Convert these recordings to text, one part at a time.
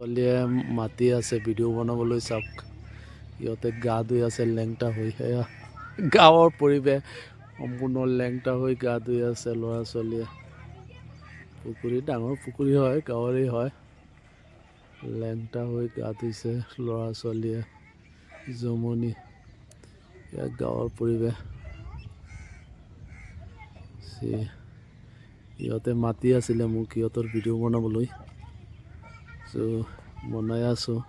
ছোৱালীয়ে মাতি আছে ভিডিঅ' বনাবলৈ চাওক সিহঁতে গা ধুই আছে লেংটা হৈ সেয়া গাঁৱৰ পৰিৱেশ সম্পূৰ্ণ লেংটা হৈ গা ধুই আছে ল'ৰা ছোৱালীয়ে পুখুৰী ডাঙৰ পুখুৰী হয় গাঁৱৰেই হয় লেংটা হৈ গা ধুইছে ল'ৰা ছোৱালীয়ে জমনি এয়া গাঁৱৰ পৰিৱেশ সিহঁতে মাতি আছিলে মোক সিহঁতৰ ভিডিঅ' বনাবলৈ চ' বনাই আছোঁ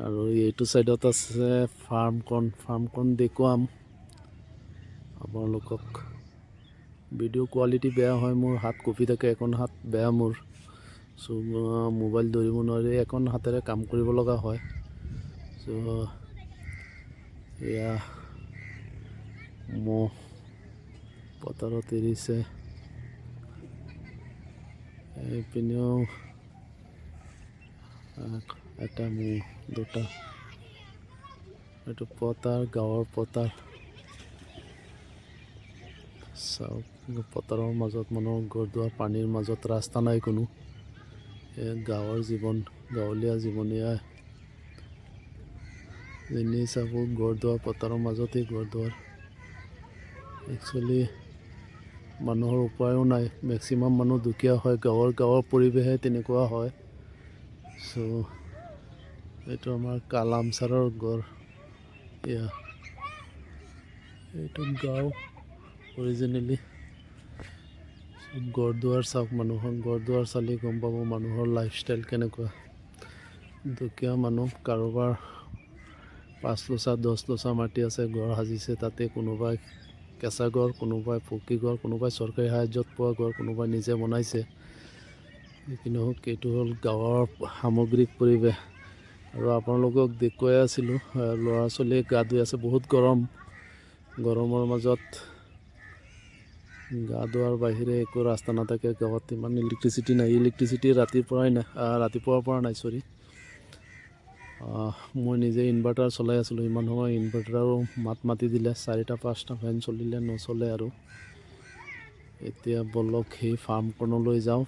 আৰু এইটো চাইডত আছে ফাৰ্মখন দেখুৱাম আপোনালোকক ভিডিঅ' কোৱালিটি বেয়া হয় মোৰ হাত কঁপি থাকে এখন হাত বেয়া মোৰ চ' মোবাইল ধৰিব নোৱাৰি এখন হাতেৰে কাম কৰিব লগা হয় চ' এয়া মহ পথাৰত এৰিছে এইপিনেও এটা মহ দুটা এইটো পথাৰ গাঁৱৰ পথাৰ চাওক পথাৰৰ মাজত মানুহৰ ঘৰ দুৱাৰ পানীৰ মাজত ৰাস্তা নাই কোনো গাঁৱৰ জীৱন গাঁৱলীয়া জীৱনীয়া এনেই চাব ঘৰ দুৱাৰ পথাৰৰ মাজতেই ঘৰ দুৱাৰ একচুৱেলি মানুহৰ উপায়ো নাই মেক্সিমাম মানুহ দুখীয়া হয় গাঁৱৰ পৰিৱেশে তেনেকুৱা হয় চ' এইটো আমাৰ কালাম ছাৰৰ ঘৰ এয়া এইটো গাঁও অৰিজিনেলি ঘৰ দুৱাৰ চাওক মানুহৰ ঘৰ দুৱাৰ চালি গম পাব মানুহৰ লাইফষ্টাইল কেনেকুৱা দুখীয়া মানুহ কাৰোবাৰ 5 লোচা 10 লোচা মাটি আছে ঘৰ সাজিছে তাতে কোনোবাই কেঁচা ঘৰ কোনোবাই পকী ঘৰ কোনোবাই চৰকাৰী সাহায্যত পোৱা ঘৰ কোনোবাই নিজে বনাইছে কিন্তু এইটো হ'ল গাঁৱৰ সামগ্ৰিক পৰিৱেশ আৰু আপোনালোকক দেখুৱাই আছিলোঁ ল'ৰা ছোৱালীয়ে গা ধুই আছে বহুত গৰমৰ মাজত গা ধোৱাৰ বাহিৰে একো ৰাস্তা নাথাকে গাঁৱত ইমান ইলেক্ট্ৰিচিটি নাই ইলেক্ট্ৰিচিটি ৰাতিপুৱাৰ পৰা নাই চৰি মই নিজে ইনভাৰ্টাৰ চলাই আছিলোঁ ইমান সময় ইনভাৰ্টাৰো মাতি দিলে 4টা 5টা ফেন চলিলে নচলে আৰু এতিয়া বলক সেই ফাৰ্মখনলৈ যাওঁ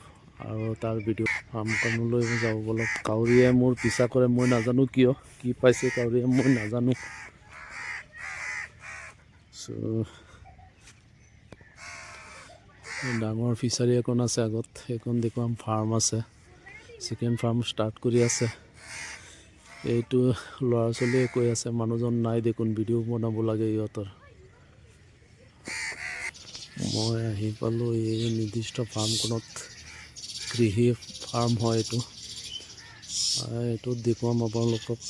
আৰু তাৰ ভিডিঅ' ফাৰ্মখনলৈ যাওঁ বলক কাউৰীয়ে মোৰ পিছা কৰে মই নাজানো কিয় কি পাইছে কাউৰীয়ে মই নাজানো ডাঙৰ ফিচাৰী এখন আছে আগত সেইখন দেখুৱাম ফাৰ্ম আছে চিকেন ফাৰ্ম ষ্টাৰ্ট কৰি আছে এইটো ল'ৰা ছোৱালীয়ে কৈ আছে মানুহজন নাই দেখোন ভিডিঅ' বনাব লাগে সিহঁতৰ মই আহি পালোঁ এই নিৰ্দিষ্ট ফাৰ্মখনত কৃষি ফাৰ্ম হয় এইটো দেখুৱাম আপোনালোকক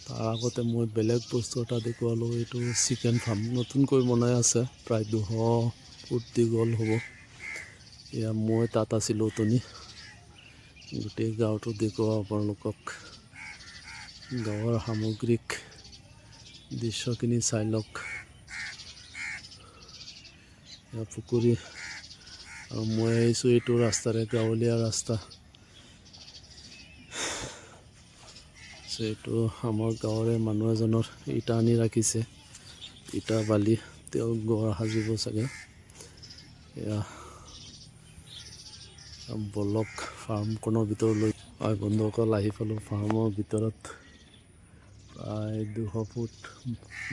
তাৰ আগতে মই বেলেগ বস্তু এটা দেখুৱালোঁ এইটো চিকেন ফাৰ্ম নতুনকৈ বনাই আছে প্ৰায় 200 ফুট দীঘল হ'ব এয়া মই তাত আছিলোঁ অথনি গোটেই গাঁৱটো দেখুৱাওঁ আপোনালোকক গাঁৱৰ সামগ্ৰিক দৃশ্যখিনি চাই লওক এয়া পুখুৰী আৰু মই আহিছোঁ এইটো ৰাস্তাৰে গাঁৱলীয়া ৰাস্তা এইটো আমাৰ গাঁৱৰে মানুহ এজনৰ ইটা আনি ৰাখিছে ইটা বালি তেওঁ ঘৰ সাজিব চাগে এয়া বলক ফাৰ্মখনৰ ভিতৰলৈ বন্ধুসকল আহি পালোঁ ফাৰ্মৰ ভিতৰত প্ৰায় 200 ফুট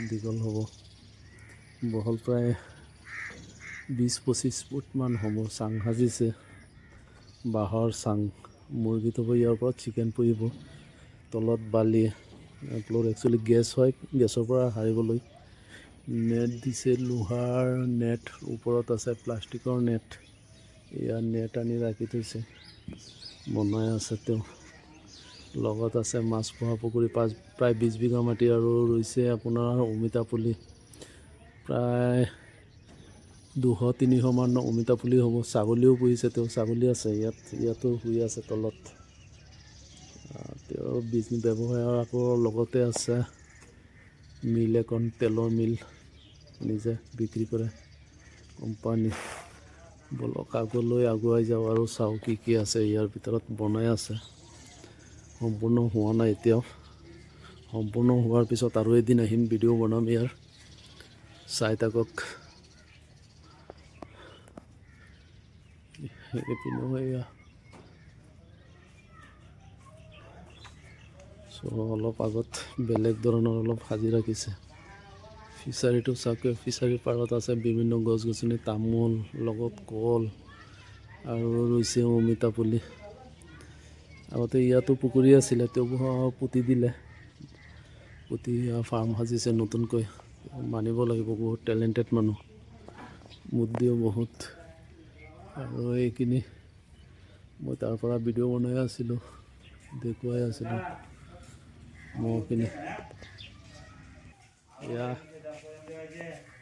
দীঘল হ'ব বহল প্ৰায় 20-25 ফুটমান হ'ব চাং সাজিছে বাঁহৰ চাং মুৰ্গী থ'ব ইয়াৰ ওপৰত চিকেন পুৰিব তলত বালি ফ্ল'ৰ একচুৱেলি গেছ হয় গেছৰ পৰা সাৰিবলৈ নেট দিছে লোহাৰ নেট ওপৰত আছে প্লাষ্টিকৰ নেট এয়া নেট আনি ৰাখি থৈছে বনাই আছে তেওঁ লগত আছে মাছ পোহা পুখুৰী প্ৰায় 20 বিঘা মাটি আৰু ৰুইছে আপোনাৰ অমিতা পুলি প্ৰায় 200-300 মান অমিতা পুলি হ'ব ছাগলীও পুহিছে তেওঁ ছাগলী আছে ইয়াতো শুই আছে তলত তেওঁৰ ব্যৱসায়ৰ আকৌ লগতে আছে মিল এখন তেলৰ মিল নিজে বিক্ৰী কৰে কোম্পানী বলক আগলৈ আগুৱাই যাওঁ আৰু চাওঁ কি আছে ইয়াৰ ভিতৰত বনাই আছে সম্পূৰ্ণ হোৱা নাই এতিয়াও সম্পূৰ্ণ হোৱাৰ পিছত আৰু এদিন আহিম ভিডিঅ' বনাম ইয়াৰ চাই থাকক এইপিনেও এয়া অলপ আগত বেলেগ ধৰণৰ অলপ সাজি ৰাখিছে। ফিচাৰীটো চাওক, ফিচাৰীৰ পাৰত আছে বিভিন্ন গছ গছনি, তামোল লগত কল আৰু ৰুইছে অমিতা পুলি। আগতে ইয়াতো পুখুৰী আছিলে, তেওঁ পুতি দিলে, পুতি ফাৰ্ম সাজিছে নতুনকৈ। মানিব লাগিব, বহুত টেলেণ্টেড মানুহ, বুদ্ধিও বহুত। আৰু এইখিনি মই তাৰ পৰা ভিডিঅ' বনাই আছিলোঁ, দেখুৱাই আছিলোঁ মহখিনি। এয়া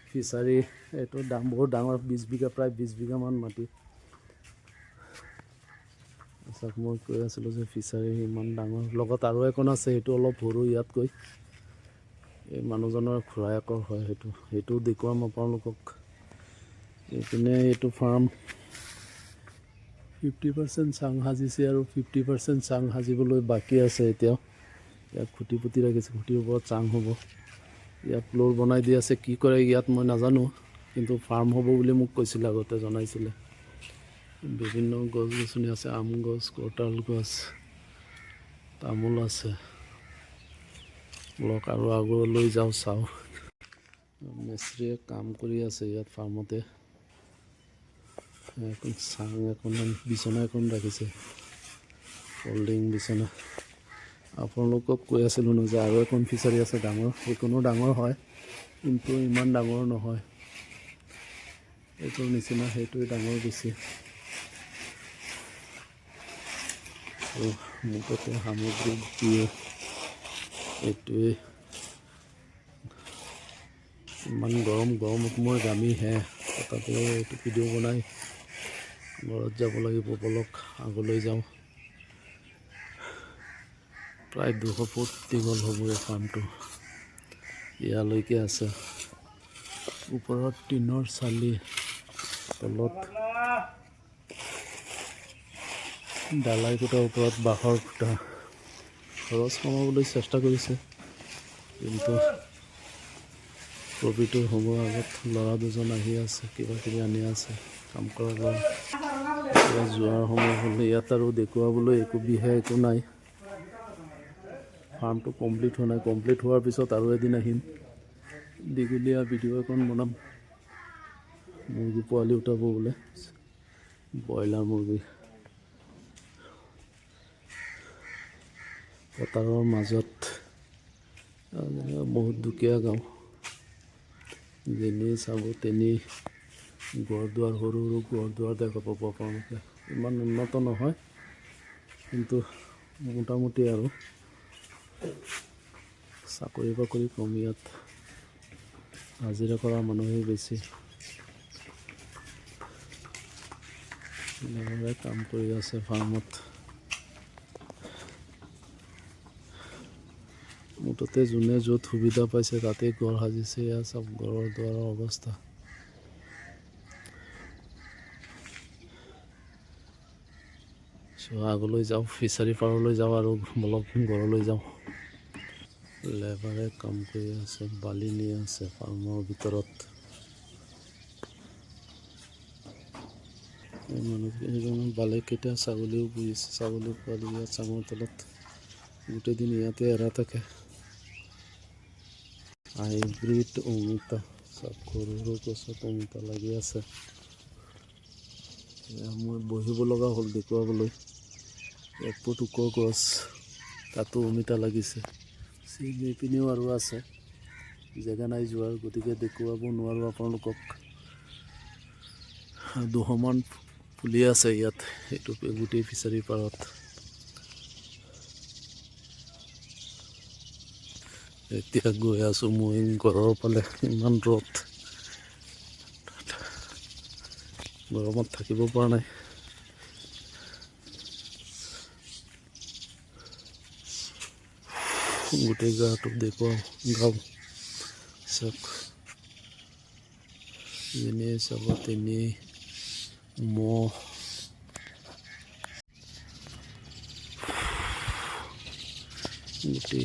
ফিচাৰী, এইটো বহুত ডাঙৰ, 20 বিঘা, প্ৰায় 20 বিঘামান মাটি। চাওক, মই কৈ আছিলোঁ যে ফিচাৰী ইমান ডাঙৰ, লগত আৰু এখন আছে, সেইটো অলপ সৰু ইয়াতকৈ। এই মানুহজনৰ খুৰায়েকৰ হয়, সেইটো দেখুৱাম আপোনালোকক। এইপিনে এইটো ফাৰ্ম 50% চাং সাজিছে আৰু 50% চাং সাজিবলৈ বাকী আছে এতিয়াও। ইয়াত খুঁটি পুতি ৰাখিছে, খুঁটিৰ ওপৰত চাং হ'ব। ইয়াত ফ্ল'ৰ বনাই দি আছে, কি কৰে ইয়াত মই নাজানো, কিন্তু ফাৰ্ম হ'ব বুলি মোক কৈছিলে, আগতে জনাইছিলে। বিভিন্ন গছ গছনি আছে, আম গছ, কঁঠাল গছ, তামোল আছে। লওক আৰু আগলৈ যাওঁ, চাওঁ। মিস্ত্ৰীয়ে কাম কৰি আছে ইয়াত ফাৰ্মতে। এখন চাং এখন, বিচনা এখন ৰাখিছে, ফল্ডিং বিচনা। আপোনালোকক কৈ আছিলোঁ ন যে আৰু এখন ফিচাৰী আছে ডাঙৰ, সেইখনো ডাঙৰ হয়, কিন্তু ইমান ডাঙৰ নহয়। এইটোৰ নিচিনা সেইটোৱে ডাঙৰ বেছি। মুঠতে সামগ্ৰী দিয়ে, এইটোৱে। ইমান গৰমত মই ঘামিহে, তথাপিও এইটো ভিডিঅ' বনাই ঘৰত যাব লাগিব। বলক আগলৈ যাওঁ। প্ৰায় 200 ফুট দীঘল হ'ব এই ফাৰ্মটো, ইয়ালৈকে আছে। ওপৰত টিনৰ চালি, তলত ডালাই খুটা, ওপৰত বাঁহৰ খুটা। খৰচ কমাবলৈ চেষ্টা কৰিছে, কিন্তু প্ৰফিটৰ সময়ৰ আগত ল'ৰা দুজন আহি আছে, কিবা কিবি আনি আছে, কাম কৰা ল'ৰা। যোৱাৰ সময় হ'লে ইয়াত আৰু দেখুৱাবলৈ একো নাই। ফাৰ্মটো কমপ্লিট হোৱা নাই, কমপ্লিট হোৱাৰ পিছত আৰু এদিন আহিম, দীঘলীয়া ভিডিঅ' এখন বনাম। মুৰ্গী পোৱালি উঠাব বোলে, ব্ৰইলাৰ মুৰ্গী। পথাৰৰ মাজত, বহুত দুখীয়া গাঁও, যেনি চাব তেনি ঘৰ দুৱাৰ, সৰু সৰু ঘৰ দুৱাৰ দেখা পাব আপোনালোকে। ইমান উন্নত নহয়, কিন্তু মোটামুটি আৰু। চাকৰি বাকৰি কম ইয়াত, হাজিৰা কৰা মানুহেই বেছি। এনেদৰে কাম কৰি আছে ফাৰ্মত। মুঠতে যোনে য'ত সুবিধা পাইছে তাতে ঘৰ সাজিছে। এয়া চব ঘৰৰ দুৱাৰৰ অৱস্থা। আগলৈ যাওঁ, ফিচাৰী পাৰলৈ যাওঁ আৰু অলপ ঘৰলৈ যাওঁ। লেবাৰে কাম কৰি আছে, বালি নি আছে ফাৰ্মৰ ভিতৰত। এই মানুহকেইজনৰ বালিকেইটা ছাগলীও পুহিছে, ছাগলী পোৱালি ইয়াত চাঙৰ তলত গোটেই দিন ইয়াতে এৰা থাকে। হাইব্ৰিড অমিতা, চব সৰু সৰু গছত অমিতা লাগি আছে। মই বহিব লগা হ'ল দেখুৱাবলৈ। 1 ফুট ওখ গছ, তাতো অমিতা লাগিছে। এইপিনেও আৰু আছে, জেগা নাই যোৱাৰ, গতিকে দেখুৱাব নোৱাৰোঁ আপোনালোকক। 200মান ফুলি আছে ইয়াত, এইটো গোটেই ফিচাৰীৰ পাৰত। এতিয়া গৈ আছোঁ মই ঘৰৰ ফালে, ইমান ৰ'দ, গৰমত থাকিব পৰা নাই। গোটেই গাটো দেখুৱাওঁ, গাওঁ চাওক, যেনে চাব তেনে মহ। গোটেই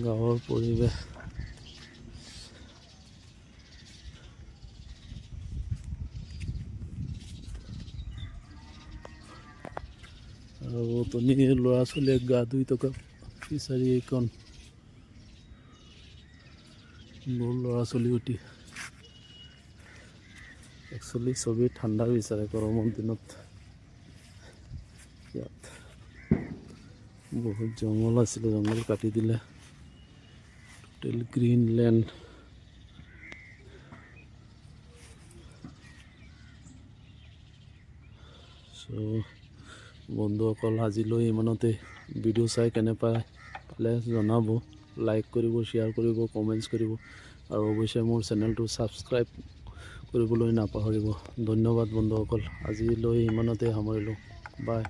গাঁৱৰ পৰিৱেশ। আৰু তনি ল'ৰা ছোৱালীয়ে গা ধুই থকা ফিচাৰী এইখন মোৰ ল'ৰা ছোৱালী উঠি একচুৱেলি চবেই ঠাণ্ডা বিচাৰে গৰমৰ দিনত। ইয়াত বহুত জংঘল আছিলে, জংঘল কাটি দিলে, টোটেল গ্ৰীণলেণ্ড। চ' বন্ধুসকল আজিলৈ ইমানতে। ভিডিঅ' চাই কেনে পালে জনাব, লাইক কৰিব, শ্বেয়াৰ কৰিব, কমেণ্টছ কৰিব আৰু অৱশ্যে মোৰ চেনেলটো ছাবস্ক্ৰাইব কৰিবলৈ নাপাহৰিব। ধন্যবাদ বন্ধুসকল, আজিলৈ ইমানতে সামৰিলোঁ। বাই।